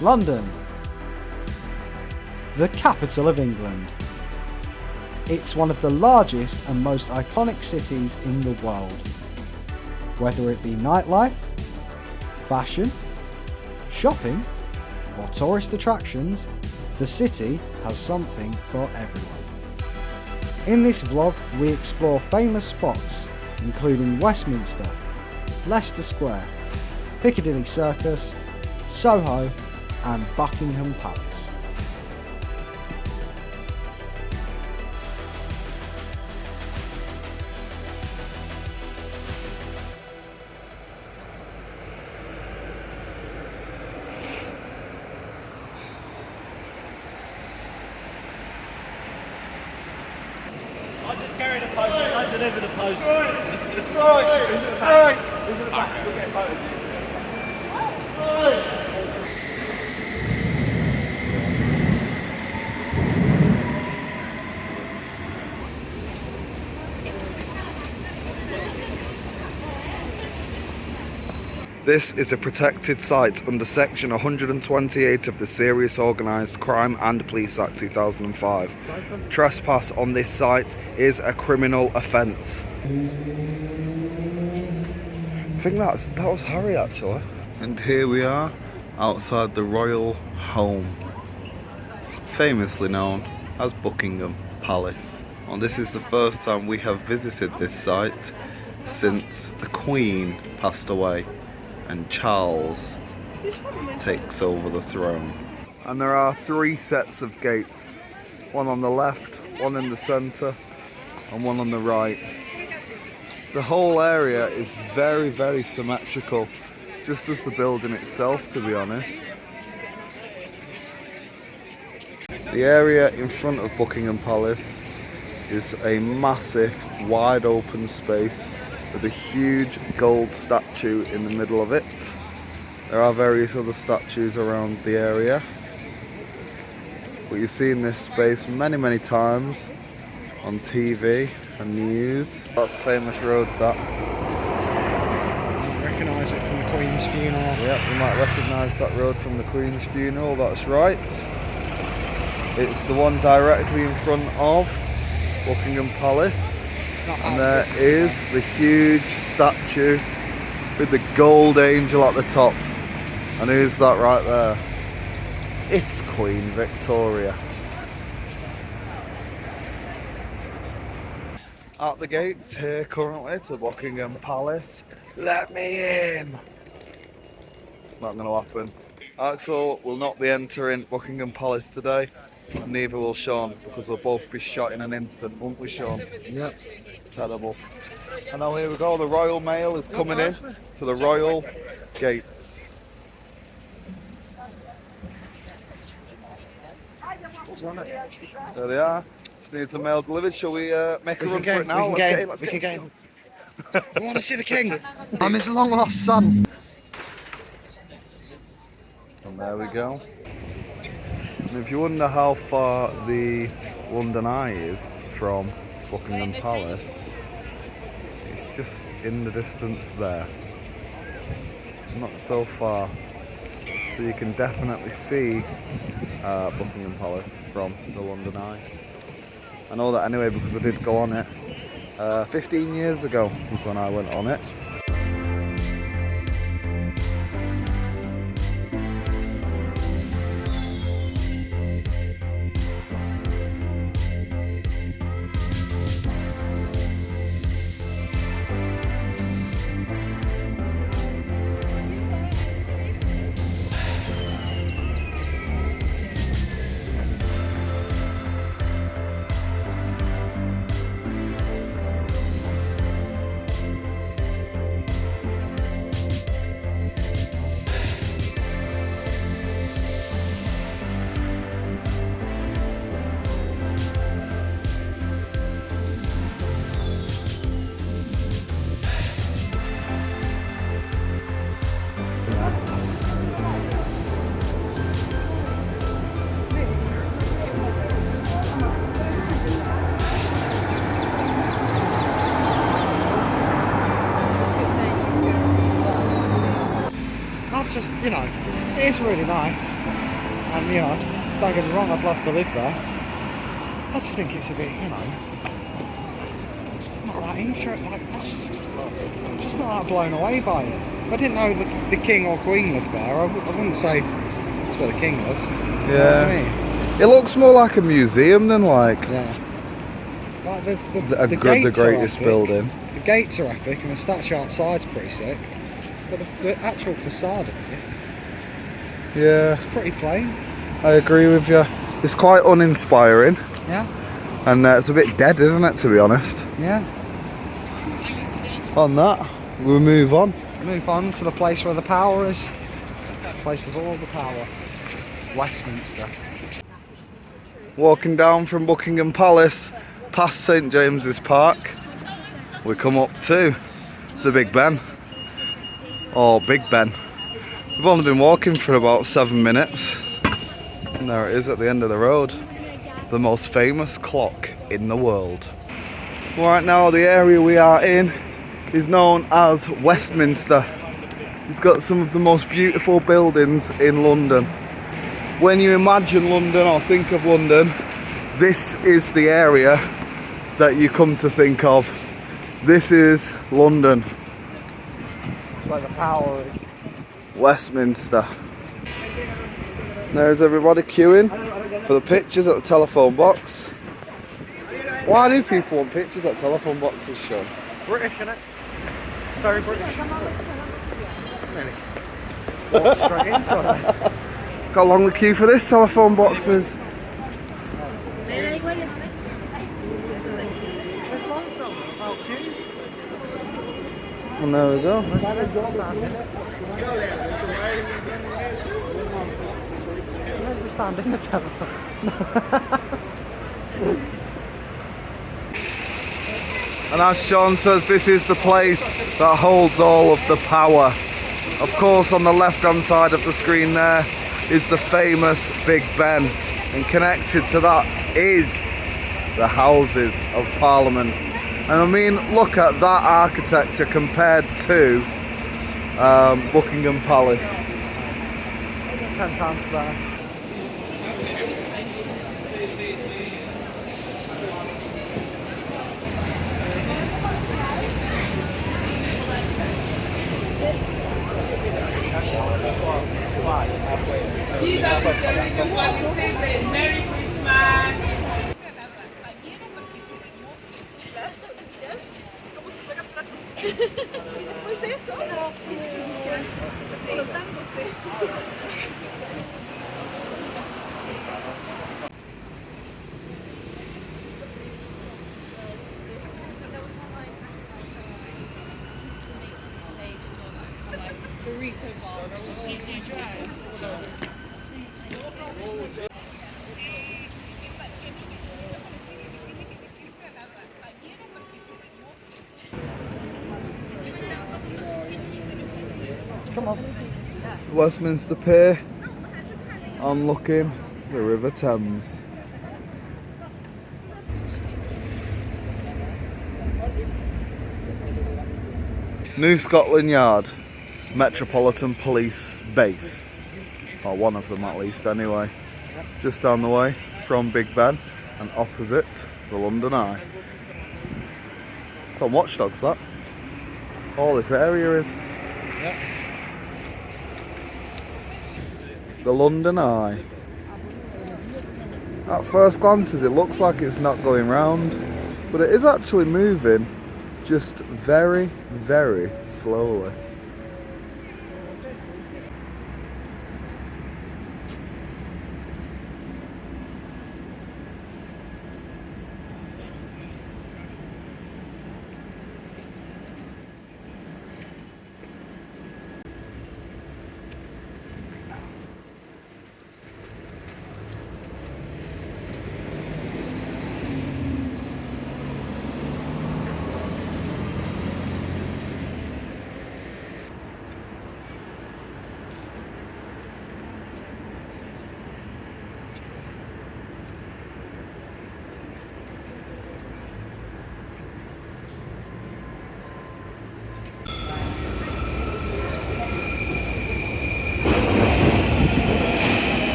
London, the capital of England. It's one of the largest and most iconic cities in the world. Whether it be nightlife, fashion, shopping, or tourist attractions, the city has something for everyone. In this vlog, we explore famous spots including Westminster, Leicester Square, Piccadilly Circus, Soho, and Buckingham Palace. I just carry the post, I don't deliver the post. Right. This is the back. We'll get photos. This is a protected site under section 128 of the Serious Organised Crime and Police Act 2005. Trespass on this site is a criminal offence. I think that was Harry actually. And here we are outside the royal home, famously known as Buckingham Palace. And this is the first time we have visited this site since the Queen passed away and Charles takes over the throne. And there are 3 sets of gates, one on the left, one in the centre and one on the right. The whole area is very, very symmetrical, just as the building itself, to be honest. The area in front of Buckingham Palace is a massive, wide open space with a huge gold statue in the middle of it. There are various other statues around the area, but you've seen this space many, many times on TV and news. That's a famous road, that. You recognise it from the Queen's funeral. Yeah, you might recognise that road from the Queen's funeral, that's right. It's the one directly in front of Buckingham Palace. And there is the huge statue with the gold angel at the top. And who's that right there? It's Queen Victoria. At the gates here currently to Buckingham Palace. Let me in! It's not going to happen. Axel will not be entering Buckingham Palace today. And neither will Sean, because we'll both be shot in an instant, won't we, Sean? Yep. Terrible. And now here we go, the Royal Mail is coming in to the Royal Gates. There they are. Just need some mail delivered. Shall we make a run for it now? We can get him. I want to see the king. I'm his long lost son. And there we go. And if you wonder how far the London Eye is from Buckingham Palace, it's just in the distance there. Not so far. So you can definitely see Buckingham Palace from the London Eye. I know that anyway because I did go on it. 15 years ago was when I went on it. Just, you know, it's really nice. And you know, don't get me wrong, I'd love to live there. I just think it's a bit, you know, not that interesting. Like, I'm just not that blown away by it. If I didn't know the king or queen lived there, I wouldn't say that's where the king lives. Yeah. You know what I mean? It looks more like a museum than like Like the greatest building. The gates are epic and the statue outside's pretty sick. But the actual facade of it, Yeah, it's pretty plain. I agree with you. It's quite uninspiring. Yeah. And it's a bit dead, isn't it, to be honest? Yeah. On that, we'll move on. Move on to the place where the power is. The place of all the power. Westminster. Walking down from Buckingham Palace, past St James's Park, we come up to the Big Ben. Or Big Ben. We've only been walking for about 7 minutes. And there it is at the end of the road. The most famous clock in the world. Right now the area we are in is known as Westminster. It's got some of the most beautiful buildings in London. When you imagine London or think of London, this is the area that you come to think of. This is London. That's where the power is. Westminster. There's everybody queuing for the pictures at the telephone box. Why do people want pictures at telephone boxes, Sean? British, innit? Very British. Walk straight into it. Got a long queue for this telephone boxes. And there we go. Meant to stand in the telephone. And as Sean says, this is the place that holds all of the power. Of course, on the left-hand side of the screen there is the famous Big Ben. And connected to that is the Houses of Parliament. And I mean, look at that architecture compared to Buckingham Palace. 10 times better. Merry Christmas. Después de eso, frotándose. Burrito bar. Come on. Westminster Pier, I'm looking the River Thames. New Scotland Yard, Metropolitan Police Base, or one of them at least anyway, just down the way from Big Ben and opposite the London Eye. It's on Watch Dogs, that. All this area is. Yep. The London Eye. At first glances it looks like it's not going round, but it is actually moving, just very, very slowly.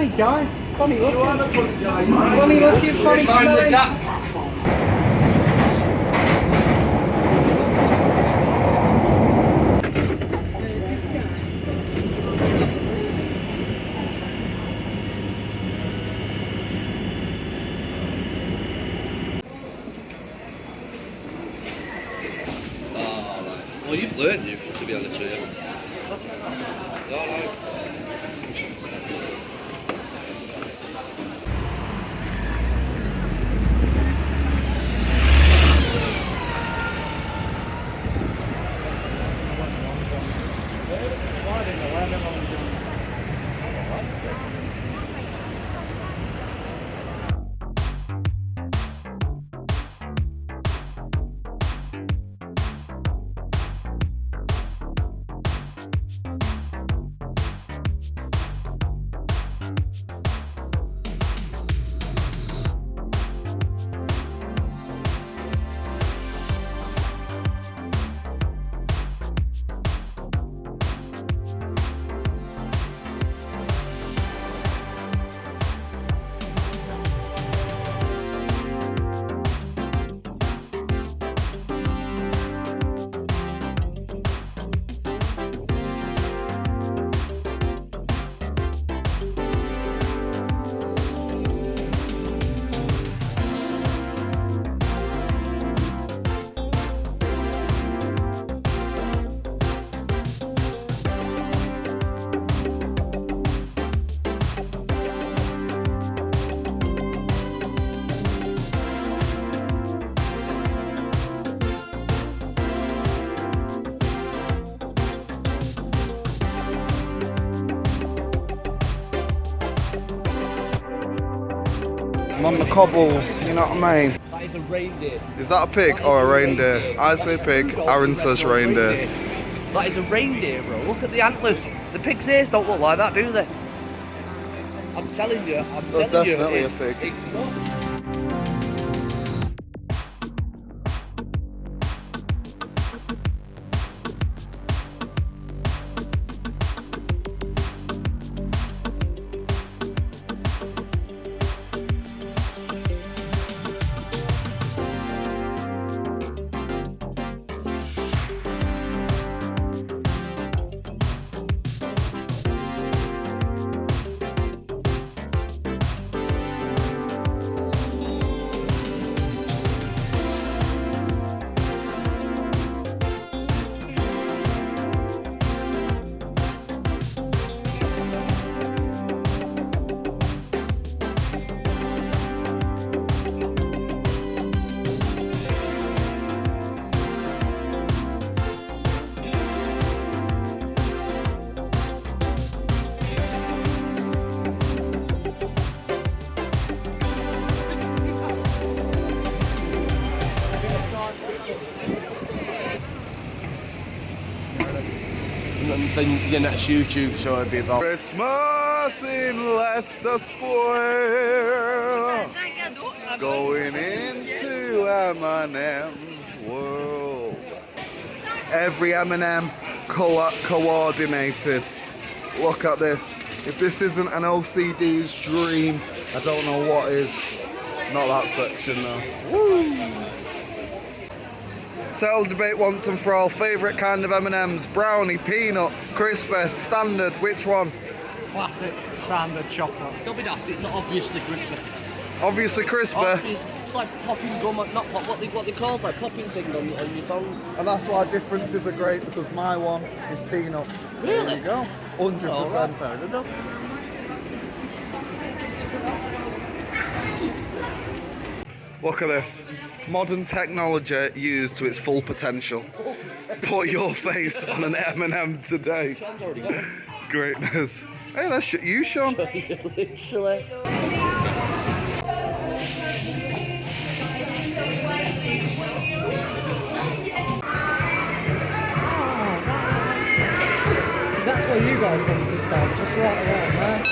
funny guy. Funny looking. Funny looking, funny smelling. Well, you've learned, to be honest with you. No, no. I'm on the cobbles, you know what I mean? That is a reindeer. Is that a pig or a reindeer? I say pig, Aaron says reindeer. That is a reindeer, bro. Look at the antlers. The pig's ears don't look like that, do they? I'm telling you, definitely a pig. It's not. Then your next YouTube show would be about Christmas in Leicester Square, going into M&M's world. Every M&M coordinated. Look at this. If this isn't an OCD's dream, I don't know what is. Not that section though. Woo! Settle debate once and for all. Favourite kind of M&M's? Brownie, peanut, crispy, standard. Which one? Classic, standard chocolate. Don't be daft, it's obviously crispy. Obviously crispy. It's like popping gum, not pop, what they called, like popping thing on your tongue. And that's why differences are great, because my one is peanut. Really? There you go. 100%. Oh, right, fair enough. Look at this. Modern technology used to its full potential. Put your face on an M&M today. Sean's already got one. Greatness. Hey, that's you, Sean. Literally. That's where you guys need to stand, just right around there.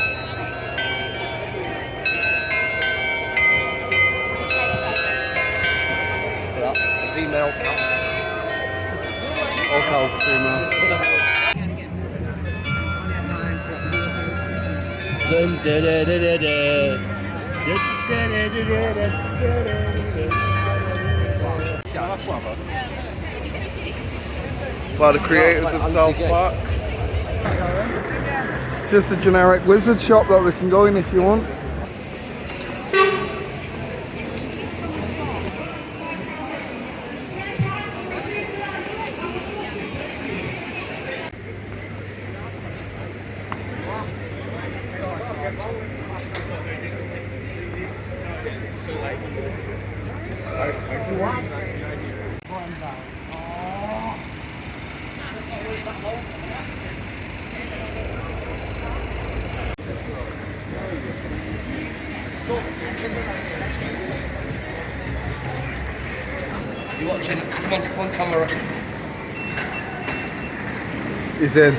Female cat. All cows are female. Dun, dun, dun, dun, dun, dun. By the creators of South Park. Just a generic wizard shop that we can go in if you want. You watching? Come on, camera. He's in.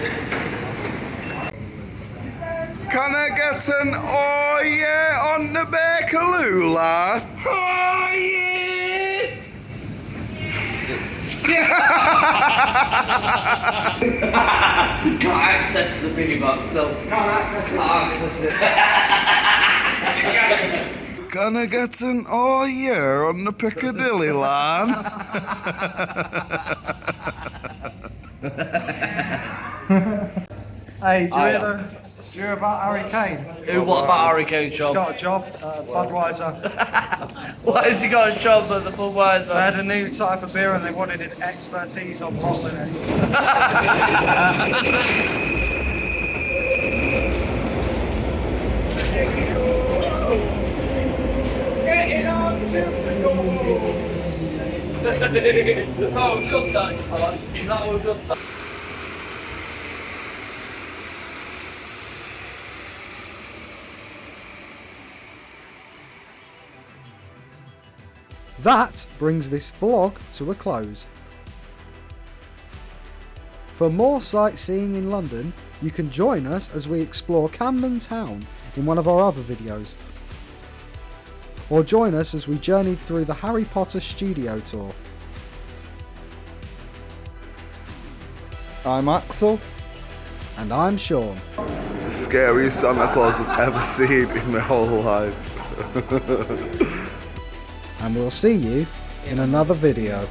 Can I get an oh yeah on the Bakerloo, lad? Oh yeah! Can't access the biggie box, no. Can't access it. Can I get an oh yeah on the Piccadilly, lad? Hey, do you hear about Harry Kane? Who, what about Harry Kane, He's Sean? got a job at Budweiser. Why has he got a job at the They Budweiser? had a new type of beer and they wanted an expertise on bottling it. Oh, good touch. That was good touch. That brings this vlog to a close. For more sightseeing in London, you can join us as we explore Camden Town in one of our other videos. Or join us as we journeyed through the Harry Potter studio tour. I'm Axel. And I'm Sean. The scariest Santa Claus I've ever seen in my whole life. And we'll see you in another video.